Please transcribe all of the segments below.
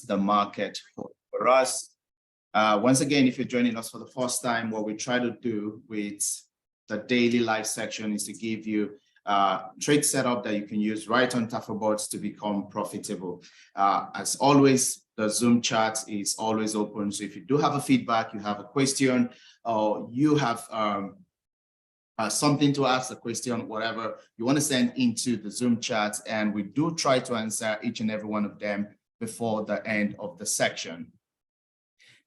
the market for us. Once again, if you're joining us for the first time, what we try to do with the daily live section is to give you trade setup that you can use right on Tafabot to become profitable. As always, the Zoom chat is always open. So if you do have a feedback, you have a question, or you have something to ask, a question, whatever you want to send into the Zoom chat, and we do try to answer each and every one of them before the end of the section.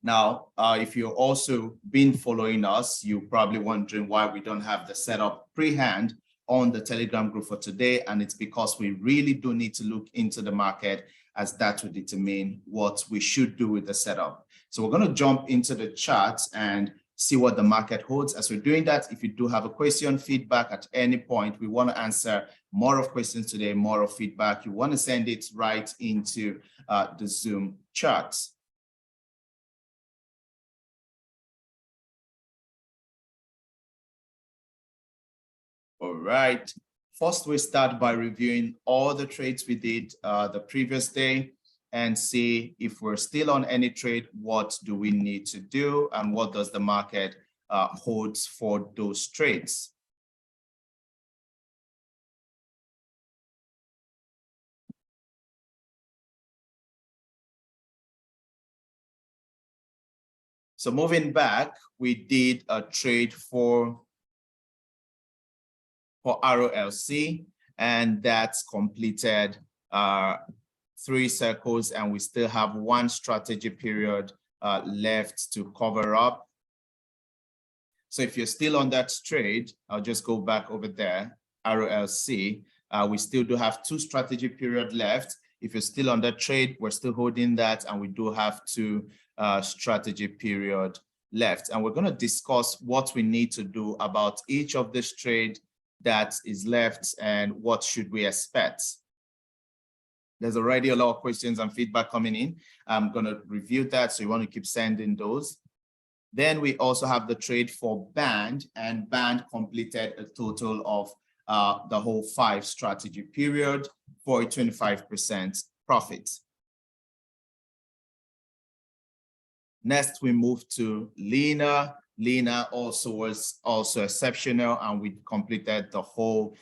Now, if you've also been following us, you're probably wondering why we don't have the setup pre-hand on the Telegram group for today. And it's because we really do need to look into the market, as that will determine what we should do with the setup. So we're going to jump into the chart and see what the market holds. As we're doing that, if you do have a question, feedback at any point, we want to answer more of questions today, more of feedback. You want to send it right into the Zoom chat. All right. First, we start by reviewing all the trades we did the previous day and see if we're still on any trade, what do we need to do, and what does the market hold for those trades. So moving back, we did a trade for ROLC, and that's completed 3 circles, and we still have 1 strategy period left to cover up. So if you're still on that trade, I'll just go back over there, ROLC, we still do have 2 strategy period left. If you're still on that trade, we're still holding that, and we do have 2 strategy period left. And we're going to discuss what we need to do about each of this trade that is left and what should we expect. There's already a lot of questions and feedback coming in. I'm going to review that, so you want to keep sending those. Then we also have the trade for Band, and Band completed a total of the whole 5 strategy period for a 25% profit. Next, we move to LINA. LINA was also exceptional, and we completed the whole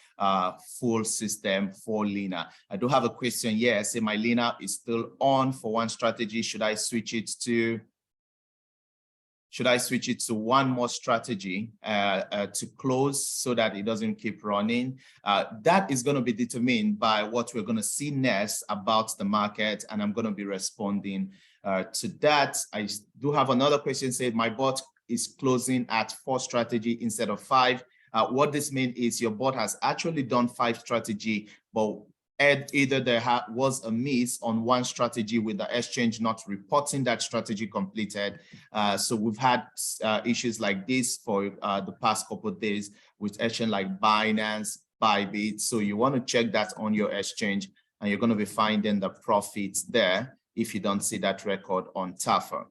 full system for LINA. I do have a question. Yes, say my LINA is still on for 1 strategy. Should I switch it to one more strategy to close so that it doesn't keep running? That is going to be determined by what we're going to see next about the market, and I'm going to be responding to that. I do have another question. Said my bot is closing at 4 strategy instead of 5. What this means is your bot has actually done 5 strategy, but either there was a miss on 1 strategy with the exchange not reporting that strategy completed. So we've had issues like this for the past couple of days with exchange like Binance, Bybit. So you want to check that on your exchange, and you're going to be finding the profits there if you don't see that record on Tafa.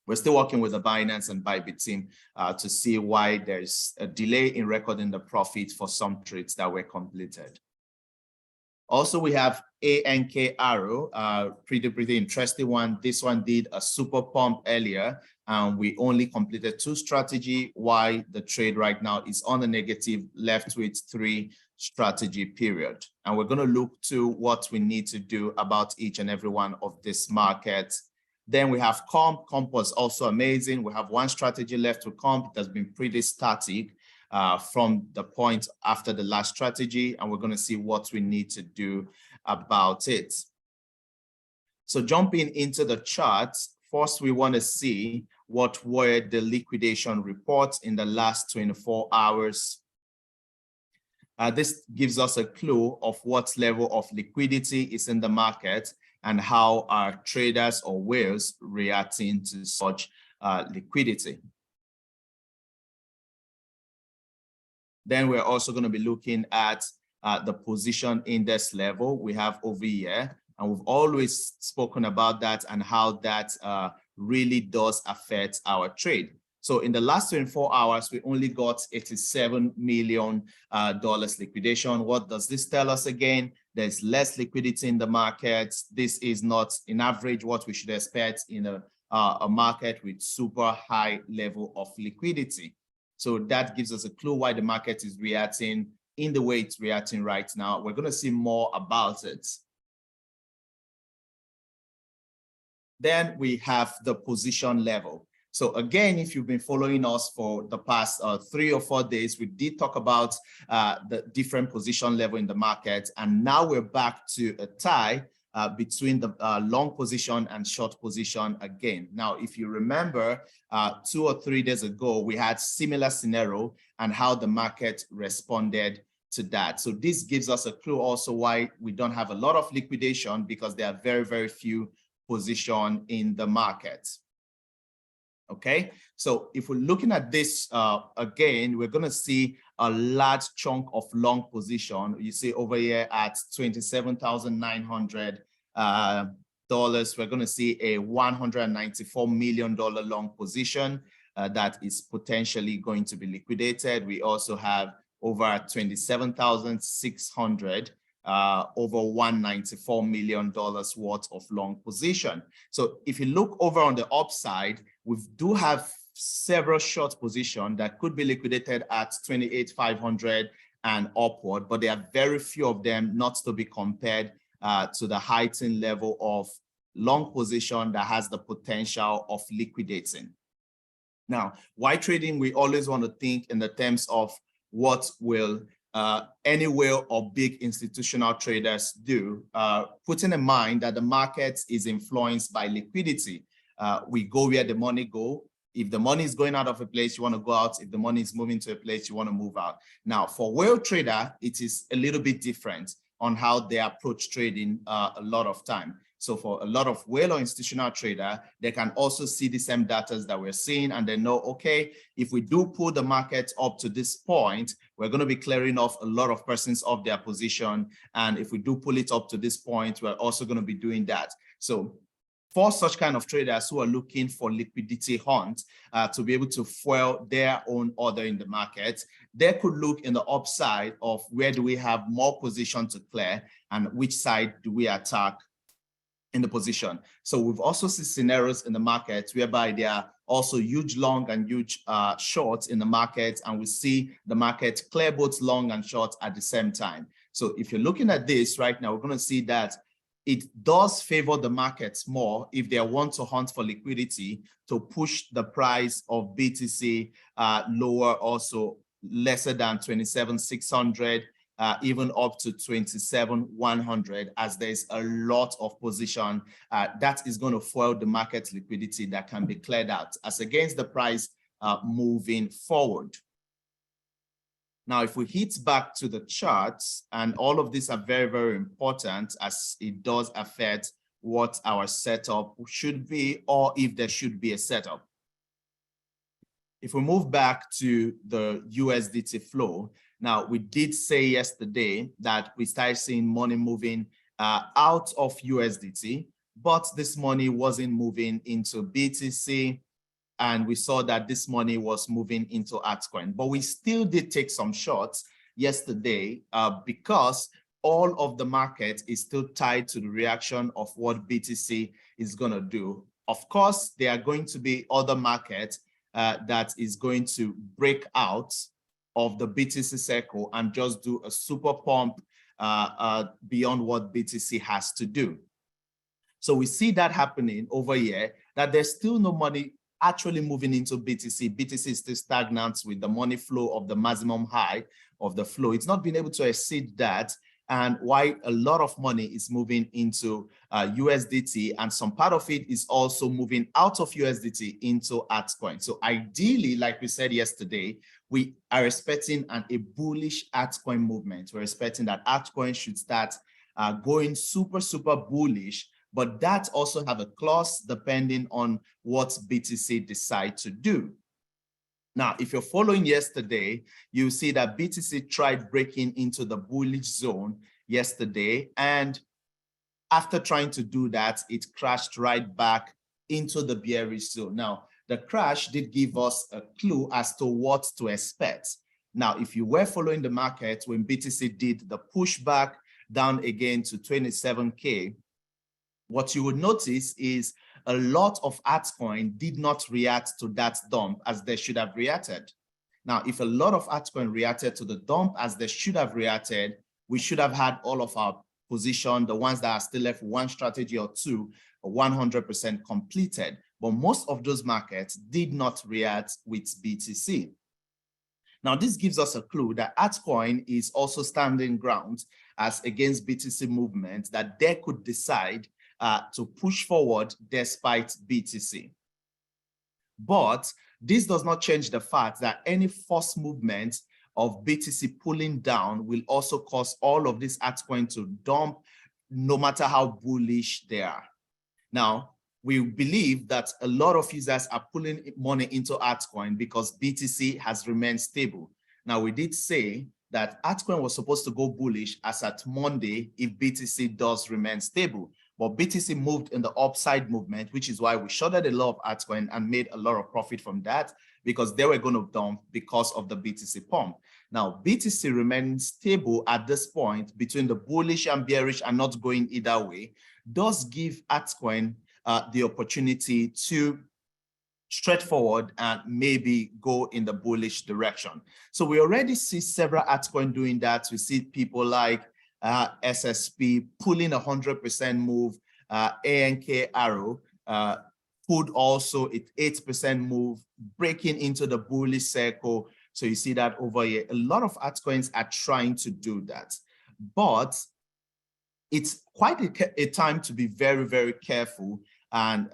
We're still working with the Binance and Bybit team to see why there's a delay in recording the profit for some trades that were completed. Also, we have ANKR, pretty interesting one. This one did a super pump earlier, and we only completed 2 strategy, while the trade right now is on the negative, left with 3 strategy period. And we're going to look to what we need to do about each and every one of this market. Then we have Comp. Comp was also amazing. We have 1 strategy left with Comp. It has been pretty static from the point after the last strategy, and we're going to see what we need to do about it. So jumping into the charts, first we want to see what were the liquidation reports in the last 24 hours. This gives us a clue of what level of liquidity is in the market and how are traders or whales reacting to such liquidity. Then we're also going to be looking at the position index level we have over here. And we've always spoken about that and how that really does affect our trade. So in the last 24 hours, we only got $87 million liquidation. What does this tell us again? There's less liquidity in the market. This is not, in average, what we should expect in a market with super high level of liquidity. So that gives us a clue why the market is reacting in the way it's reacting right now. We're going to see more about it. Then we have the position level. So again, if you've been following us for the past 3 or 4 days, we did talk about the different position level in the market. And now we're back to a tie between the long position and short position again. Now, if you remember, 2 or 3 days ago, we had similar scenario and how the market responded to that. So this gives us a clue also why we don't have a lot of liquidation, because there are very, very few position in the market. Okay, so if we're looking at this again, we're going to see a large chunk of long position. You see over here at $27,900, we're going to see a $194 million long position that is potentially going to be liquidated. We also have over 27,600, over $194 million worth of long position. So if you look over on the upside, we do have several short positions that could be liquidated at 28,500 and upward, but there are very few of them, not to be compared to the heightened level of long position that has the potential of liquidating. Now, why trading? We always want to think in the terms of what will any whale or big institutional traders do, putting in mind that the market is influenced by liquidity. We go where the money go. If the money is going out of a place, you want to go out. If the money is moving to a place, you want to move out. Now, for whale trader, it is a little bit different on how they approach trading a lot of time. So for a lot of whale or institutional trader, they can also see the same data that we're seeing, and they know, okay, if we do pull the market up to this point, we're going to be clearing off a lot of persons off their position. And if we do pull it up to this point, we're also going to be doing that. So for such kind of traders who are looking for liquidity hunt to be able to fuel their own order in the market, they could look in the upside of where do we have more position to clear and which side do we attack in the position. So we've also seen scenarios in the market whereby there are also huge long and huge shorts in the market, and we see the market clear both long and short at the same time. So if you're looking at this right now, we're going to see that it does favor the markets more if they want to hunt for liquidity to push the price of BTC lower, also lesser than 27,600, even up to 27,100, as there's a lot of position that is going to fuel the market liquidity that can be cleared out as against the price moving forward. Now, if we hit back to the charts, and all of these are very, very important as it does affect what our setup should be, or if there should be a setup. If we move back to the USDT flow, now we did say yesterday that we started seeing money moving out of USDT, but this money wasn't moving into BTC. And we saw that this money was moving into altcoin, but we still did take some shots yesterday because all of the market is still tied to the reaction of what BTC is going to do. Of course, there are going to be other markets that is going to break out of the BTC circle and just do a super pump beyond what BTC has to do. So we see that happening over here, that there's still no money actually moving into BTC. BTC is still stagnant with the money flow of the maximum high of the flow. It's not been able to exceed that, and why a lot of money is moving into USDT, and some part of it is also moving out of USDT into altcoin. So ideally, like we said yesterday, we are expecting a bullish altcoin movement. We're expecting that altcoin should start going super, super bullish, but that also have a clause depending on what BTC decide to do. Now, if you're following yesterday, you see that BTC tried breaking into the bullish zone yesterday. And after trying to do that, it crashed right back into the bearish zone. Now, the crash did give us a clue as to what to expect. Now, if you were following the market when BTC did the pushback down again to 27K, what you would notice is a lot of altcoin did not react to that dump as they should have reacted. Now, if a lot of altcoin reacted to the dump as they should have reacted, we should have had all of our position, the ones that are still left, one strategy or two, 100% completed. But most of those markets did not react with BTC. Now, this gives us a clue that altcoin is also standing ground as against BTC movement, that they could decide to push forward despite BTC. But this does not change the fact that any forced movement of BTC pulling down will also cause all of this altcoin to dump, no matter how bullish they are. Now, we believe that a lot of users are pulling money into altcoin because BTC has remained stable. Now, we did say that altcoin was supposed to go bullish as at Monday if BTC does remain stable. But BTC moved in the upside movement, which is why we shorted a lot of altcoin and made a lot of profit from that, because they were going to dump because of the BTC pump. Now, BTC remains stable at this point between the bullish and bearish and not going either way, does give altcoin the opportunity to straight forward and maybe go in the bullish direction. So we already see several altcoin doing that. We see people like SSP pulling 100% move, ANKR pulled also at 8% move, breaking into the bullish circle. So you see that over here. A lot of altcoins are trying to do that, but it's quite a time to be very, very careful. And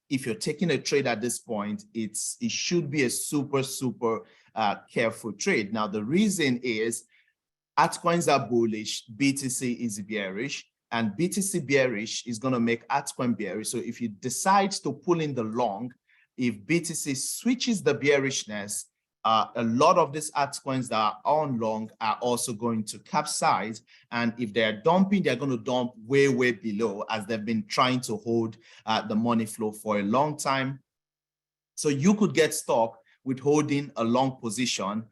if you're taking a trade at this point, it should be a super, super careful trade. Now, the reason is altcoins are bullish, BTC is bearish, and BTC bearish is going to make altcoin bearish. So if you decide to pull in the long, if BTC switches the bearishness, a lot of these altcoins that are on long are also going to capsize. And if they're dumping, they're going to dump way, way below, as they've been trying to hold the money flow for a long time. So you could get stuck with holding a long position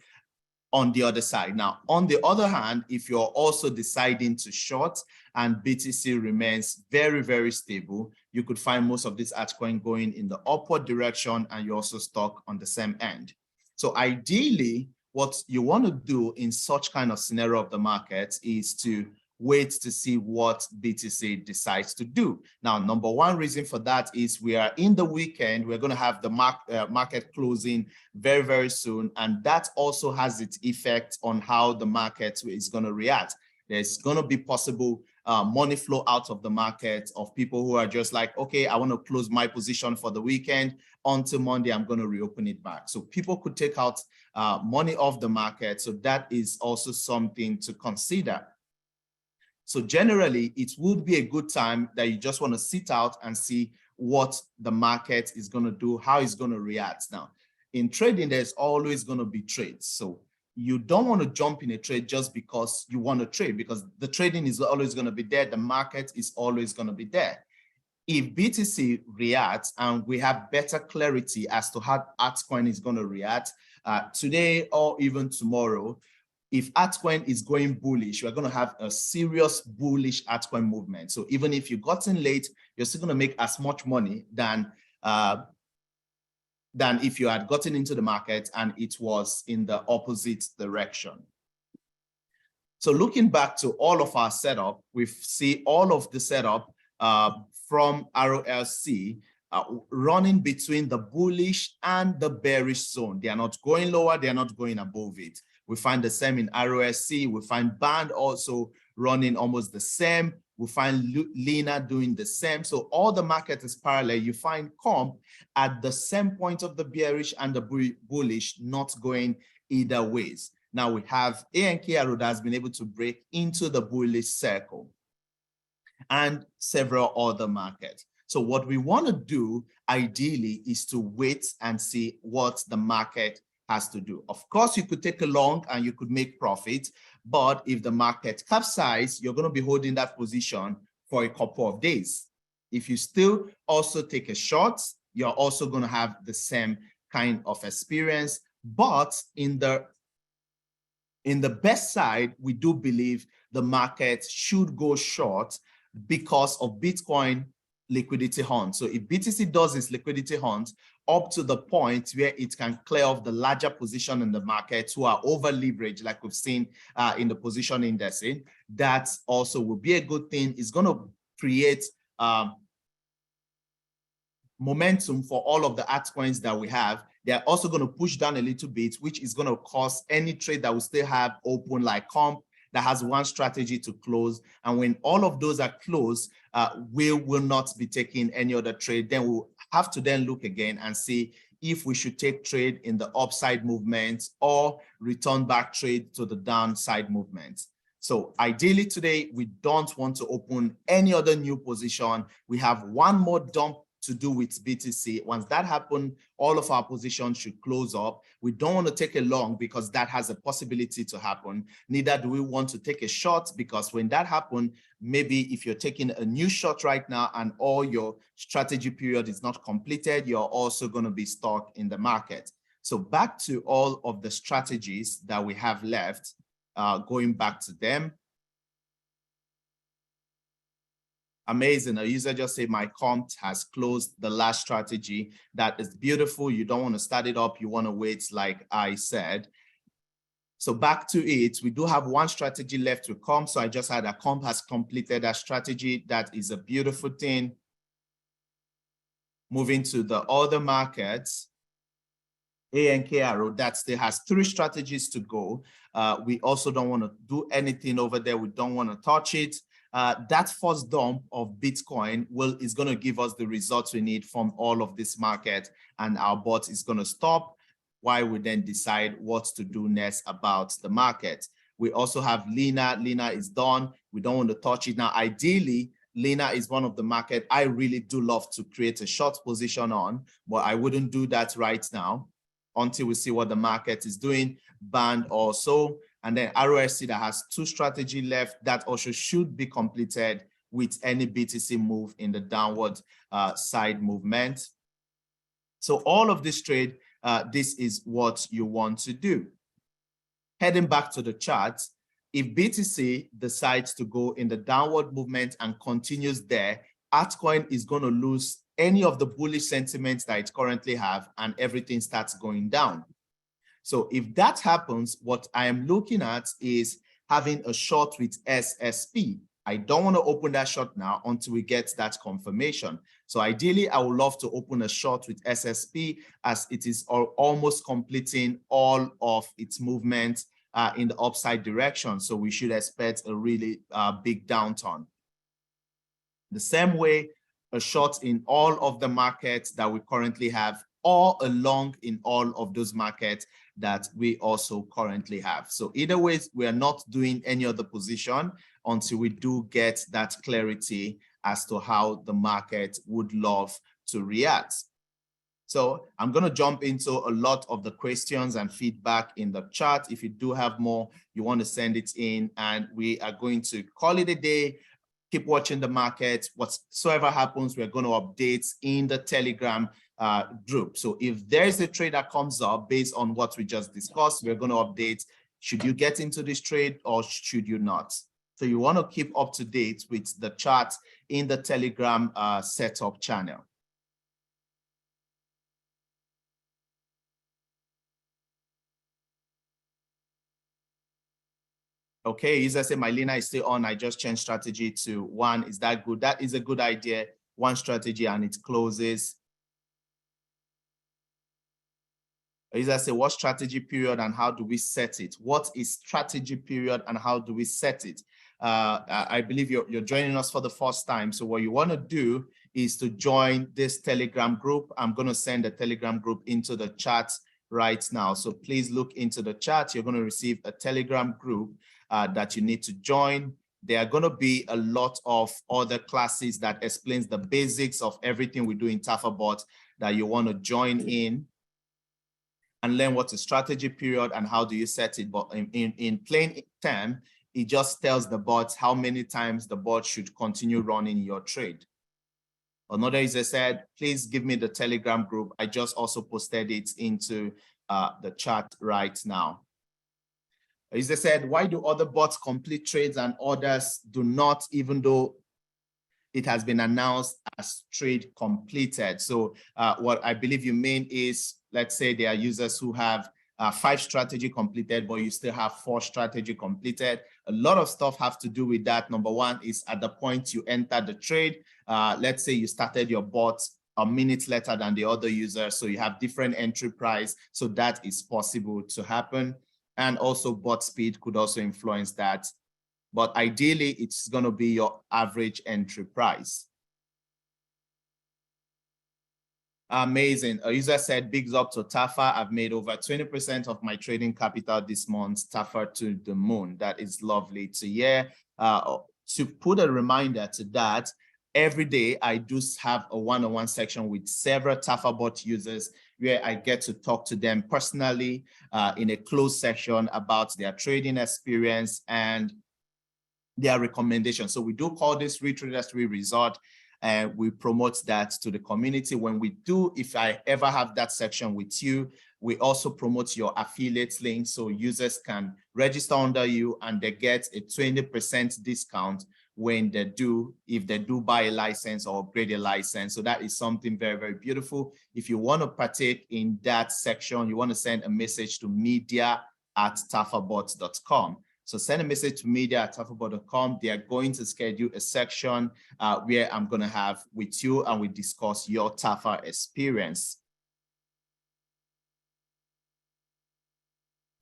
on the other side. Now, on the other hand, if you're also deciding to short and BTC remains very, very stable, you could find most of this altcoin going in the upward direction, and you're also stuck on the same end. So ideally, what you want to do in such kind of scenario of the market is to wait to see what BTC decides to do. Now, number one reason for that is we are in the weekend. We're going to have the market closing very, very soon. And that also has its effect on how the market is going to react. There's going to be possible money flow out of the market of people who are just like, okay, I want to close my position for the weekend. Until Monday, I'm going to reopen it back. So people could take out money off the market. So that is also something to consider. So generally, it would be a good time that you just want to sit out and see what the market is going to do, how it's going to react. Now, in trading, there's always going to be trades. So you don't want to jump in a trade just because you want to trade, because the trading is always going to be there. The market is always going to be there. If BTC reacts and we have better clarity as to how altcoin is going to react today or even tomorrow, if altcoin is going bullish, we're going to have a serious bullish altcoin movement. So even if you got in late, you're still going to make as much money than if you had gotten into the market and it was in the opposite direction. So looking back to all of our setup, we see all of the setup from ROLC running between the bullish and the bearish zone. They are not going lower, they are not going above it. We find the same in ROSC. We find band also running almost the same. We find LINA doing the same. So all the market is parallel. You find comp at the same point of the bearish and the bullish, not going either ways. Now we have ANKR that has been able to break into the bullish circle and several other markets. So what we want to do ideally is to wait and see what the market has to do. Of course, you could take a long and you could make profit, but if the market capsizes, you're going to be holding that position for a couple of days. If you still also take a short, you're also going to have the same kind of experience, but in the In the best side, we do believe the market should go short because of Bitcoin liquidity hunt. So if BTC does its liquidity hunt up to the point where it can clear off the larger position in the market who are over leveraged, like we've seen in the position indexing, that also will be a good thing. It's going to create momentum for all of the altcoins that we have. They're also going to push down a little bit, which is going to cause any trade that we still have open, like comp, that has one strategy to close. And when all of those are closed, we will not be taking any other trade. Then we'll have to then look again and see if we should take trade in the upside movement or return back trade to the downside movement. So ideally today, we don't want to open any other new position. We have one more dump to do with BTC. Once that happens, all of our positions should close up. We don't want to take a long because that has a possibility to happen. Neither do we want to take a short, because when that happens, maybe if you're taking a new short right now and all your strategy period is not completed, you're also going to be stuck in the market. So back to all of the strategies that we have left, going back to them. Amazing. A user just said my comp has closed the last strategy. That is beautiful. You don't want to start it up. You want to wait, like I said. So back to it, we do have one strategy left with comp. So I just had a comp has completed that strategy. That is a beautiful thing. Moving to the other markets, ANKR, that still has 3 strategies to go. We also don't want to do anything over there. We don't want to touch it. That first dump of Bitcoin is going to give us the results we need from all of this market, and our bot is going to stop while we then decide what to do next about the market. We also have LINA. LINA is done. We don't want to touch it. Now, ideally, LINA is one of the market I really do love to create a short position on, but I wouldn't do that right now until we see what the market is doing. Band also. And then ROSC that has 2 strategy left that also should be completed with any BTC move in the downward side movement. So all of this trade, this is what you want to do. Heading back to the chart, if BTC decides to go in the downward movement and continues there, altcoin is going to lose any of the bullish sentiments that it currently have, and everything starts going down. So if that happens, what I am looking at is having a short with SSP. I don't want to open that short now until we get that confirmation. So ideally, I would love to open a short with SSP as it is almost completing all of its movement in the upside direction. So we should expect a really big downturn. The same way, a short in all of the markets that we currently have, or a long in all of those markets that we also currently have. So either way, we are not doing any other position until we do get that clarity as to how the market would love to react. So I'm going to jump into a lot of the questions and feedback in the chat. If you do have more, you want to send it in, and we are going to call it a day. Keep watching the market. Whatsoever happens, we're going to update in the Telegram group. So if there's a trade that comes up based on what we just discussed, we're going to update. Should you get into this trade or should you not? So you want to keep up to date with the chart in the Telegram setup channel. Okay, user say my LINA is still on. I just changed strategy to 1. Is that good? That is a good idea. 1 strategy and it closes. User say what strategy period and how do we set it? What is strategy period and how do we set it? I believe you're joining us for the first time. So what you want to do is to join this Telegram group. I'm going to send the Telegram group into the chat right now. So please look into the chat. You're going to receive a Telegram group that you need to join. There are going to be a lot of other classes that explains the basics of everything we do in Tafabot that you want to join in and learn what's a strategy period and how do you set it. But in plain term, it just tells the bot how many times the bot should continue running your trade. Another user said, please give me the Telegram group. I just also posted it into the chat right now. As I said, why do other bots complete trades and others do not, even though it has been announced as trade completed? So what I believe you mean is, let's say there are users who have 5 strategy completed, but you still have 4 strategy completed. A lot of stuff have to do with that. Number one is at the point you enter the trade. Let's say you started your bot a minute later than the other user, so you have different entry price. So that is possible to happen. And also bot speed could also influence that. But ideally, it's going to be your average entry price. Amazing. A user said, bigs up to Tafa. I've made over 20% of my trading capital this month. Tafa to the moon. That is lovely to hear. To put a reminder to that, every day I do have a one-on-one section with several Tafabot users where I get to talk to them personally in a closed session about their trading experience and their recommendations. So we do call this Retraders Resort, and we promote that to the community. When we do, if I ever have that section with you, we also promote your affiliate link so users can register under you and they get a 20% discount when they do, if they do buy a license or upgrade a license. So that is something very, very beautiful. If you want to partake in that section, you want to send a message to media@tafabot.com. So send a message to media@tafabot.com. They are going to schedule a section where I'm going to have with you and we discuss your Tafa experience.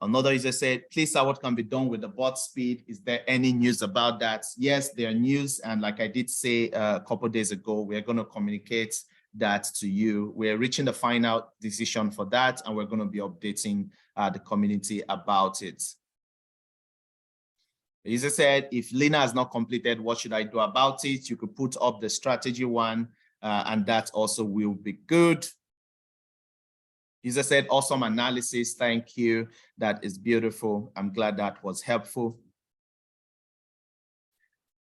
Another user said, please, sir, what can be done with the bot speed? Is there any news about that? Yes, there are news. And like I did say a couple of days ago, we're going to communicate that to you. We're reaching the final decision for that, and we're going to be updating the community about it. The user said, if LINA has not completed, what should I do about it? You could put up the strategy one, and that also will be good. User said, awesome analysis. Thank you. That is beautiful. I'm glad that was helpful.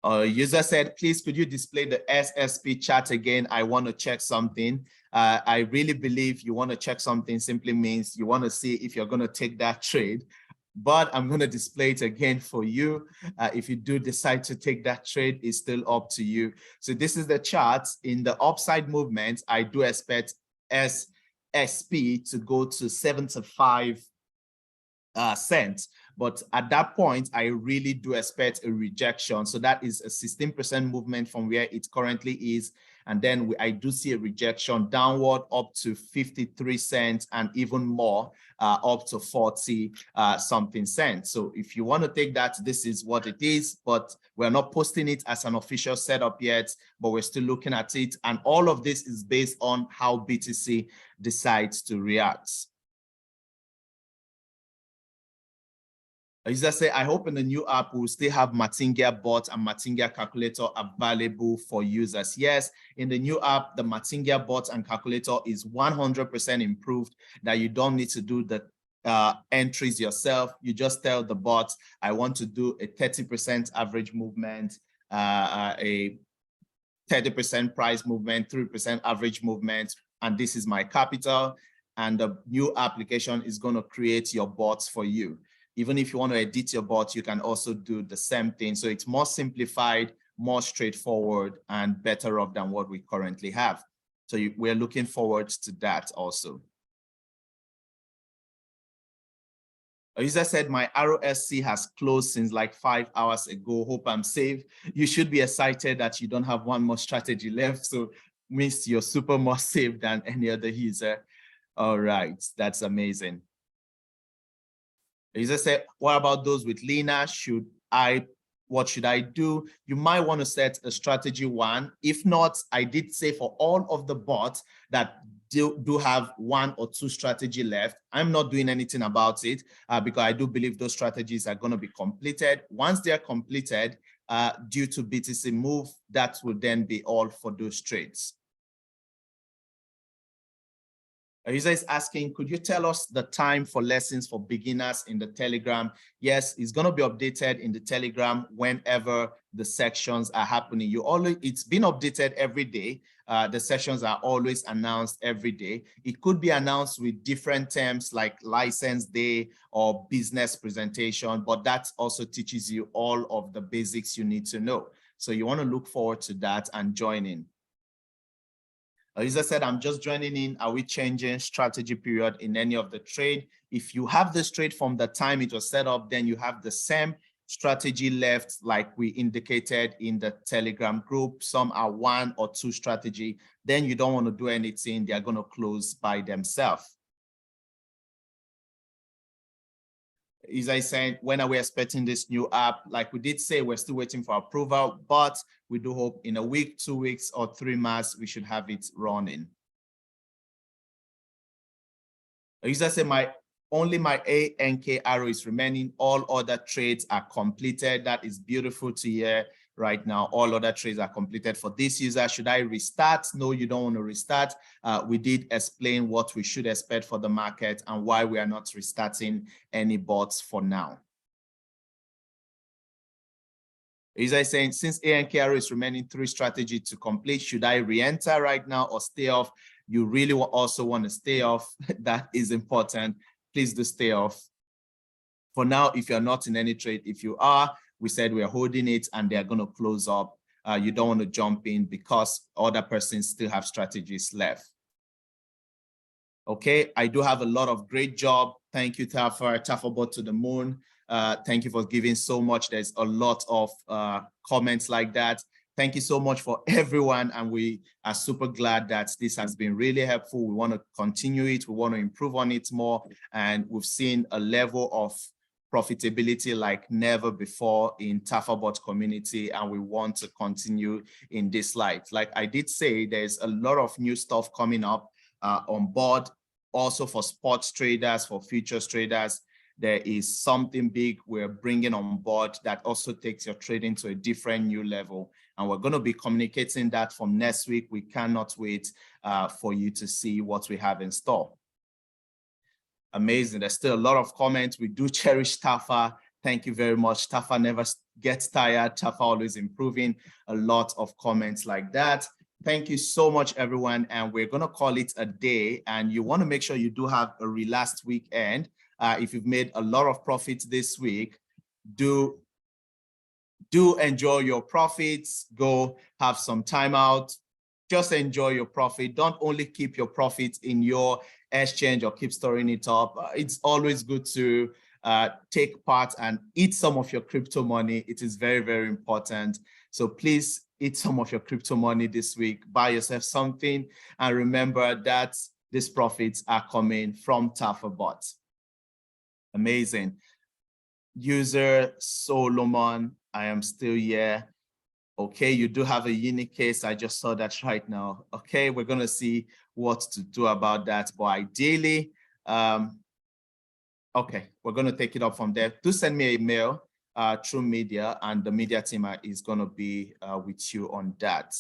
User said, please, could you display the SSP chart again? I want to check something. I really believe you want to check something simply means you want to see if you're going to take that trade. But I'm going to display it again for you. If you do decide to take that trade, it's still up to you. So this is the chart. In the upside movement, I do expect SSP to go to 75 cents. But at that point, I really do expect a rejection. So that is a 16% movement from where it currently is. And then I do see a rejection downward up to 53 cents and even more up to 40 something cents. So if you want to take that, this is what it is, but we're not posting it as an official setup yet, but we're still looking at it. And all of this is based on how BTC decides to react. User say, I hope in the new app we'll still have Martingale bot and Martingale calculator available for users. Yes, in the new app, the Martingale bot and calculator is 100% improved, that you don't need to do the entries yourself. You just tell the bot, I want to do a 30% average movement, a 30% price movement, 3% average movement, and this is my capital. And the new application is going to create your bots for you. Even if you want to edit your bot, you can also do the same thing. So it's more simplified, more straightforward, and better off than what we currently have. So we're looking forward to that also. A user said, my ROSC has closed since like 5 hours ago. Hope I'm safe. You should be excited that you don't have one more strategy left. So means you're super more safe than any other user. All right, that's amazing. The user said, what about those with LINA? What should I do? You might want to set a strategy one. If not, I did say for all of the bots that do have 1 or 2 strategy left, I'm not doing anything about it because I do believe those strategies are going to be completed. Once they're completed, due to BTC move, that will then be all for those trades. A user is asking, could you tell us the time for lessons for beginners in the Telegram? Yes, it's going to be updated in the Telegram whenever the sections are happening. It's been updated every day. The sessions are always announced every day. It could be announced with different terms like license day or business presentation, but that also teaches you all of the basics you need to know. So you want to look forward to that and join in. As I said, I'm just joining in. Are we changing strategy period in any of the trade? If you have this trade from the time it was set up, then you have the same strategy left, like we indicated in the Telegram group. Some are 1 or 2 strategy. Then you don't want to do anything. They're going to close by themselves. As I said, when are we expecting this new app? Like we did say, we're still waiting for approval, but we do hope in a week, 2 weeks, or 3 months, we should have it running. As I said, only my ANKR is remaining. All other trades are completed. That is beautiful to hear right now. All other trades are completed. For this user, should I restart? No, you don't want to restart. We did explain what we should expect for the market and why we are not restarting any bots for now. As I saying, since ANKR is remaining 3 strategy to complete, should I re-enter right now or stay off? You really also want to stay off. That is important. Please do stay off. For now, if you're not in any trade, if you are, we said we're holding it and they're going to close up. You don't want to jump in because other persons still have strategies left. Okay, I do have a lot of great job. Thank you, Tafabot to the moon. Thank you for giving so much. There's a lot of comments like that. Thank you so much for everyone. And we are super glad that this has been really helpful. We want to continue it. We want to improve on it more. And we've seen a level of profitability like never before in Tafabot community. And we want to continue in this light. Like I did say, there's a lot of new stuff coming up on board. Also for sports traders, for futures traders, there is something big we're bringing on board that also takes your trading to a different new level. And we're going to be communicating that from next week. We cannot wait for you to see what we have in store. Amazing. There's still a lot of comments. We do cherish Tafa. Thank you very much. Tafa never gets tired. Tafa always improving. A lot of comments like that. Thank you so much, everyone. And we're going to call it a day. And you want to make sure you do have a relaxed weekend. If you've made a lot of profits this week, do enjoy your profits. Go have some time out. Just enjoy your profit. Don't only keep your profits in your exchange or keep storing it up. It's always good to take part and eat some of your crypto money. It is very, very important. So please eat some of your crypto money this week. Buy yourself something. And remember that these profits are coming from Tafabot. Amazing. User Solomon, I am still here. Okay, you do have a unique case. I just saw that right now. Okay, we're going to see what to do about that. But ideally, okay, we're going to take it up from there. Do send me a mail through media, and the media team is going to be with you on that.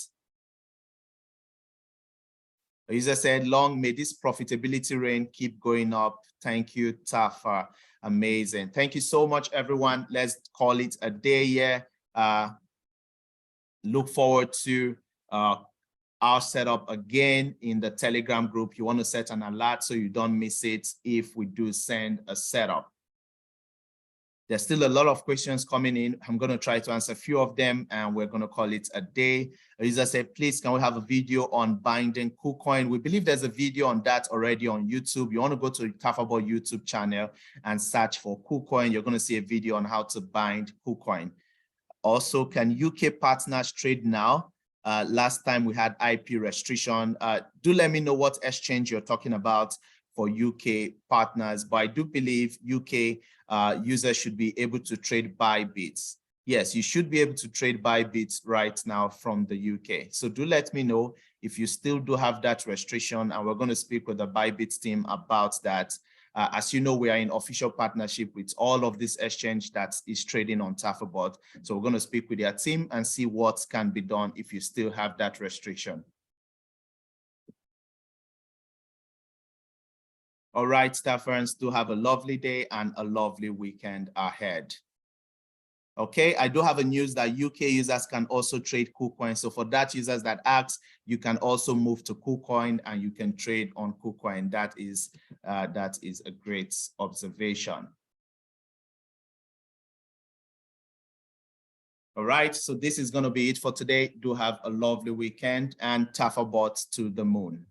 The user said, long may this profitability reign keep going up. Thank you, Tafa. Amazing. Thank you so much, everyone. Let's call it a day here. Look forward to our setup again in the Telegram group. You want to set an alert so you don't miss it if we do send a setup. There's still a lot of questions coming in. I'm going to try to answer a few of them, and we're going to call it a day. A user said, please, can we have a video on binding KuCoin? We believe there's a video on that already on YouTube. You want to go to Tafabot YouTube channel and search for KuCoin. You're going to see a video on how to bind KuCoin. Also, can UK partners trade now? Last time we had IP restriction. Do let me know what exchange you're talking about for UK partners, but I do believe UK users should be able to trade Bybits. Yes, you should be able to trade Bybits right now from the UK. So do let me know if you still do have that restriction, and we're going to speak with the Bybits team about that. As you know, we are in official partnership with all of this exchange that is trading on Tafabot. So we're going to speak with their team and see what can be done if you still have that restriction. All right, staffers, do have a lovely day and a lovely weekend ahead. Okay, I do have a news that UK users can also trade KuCoin. So for that users that ask, you can also move to KuCoin and you can trade on KuCoin. That is a great observation. All right, so this is going to be it for today. Do have a lovely weekend and Tafabot to the moon.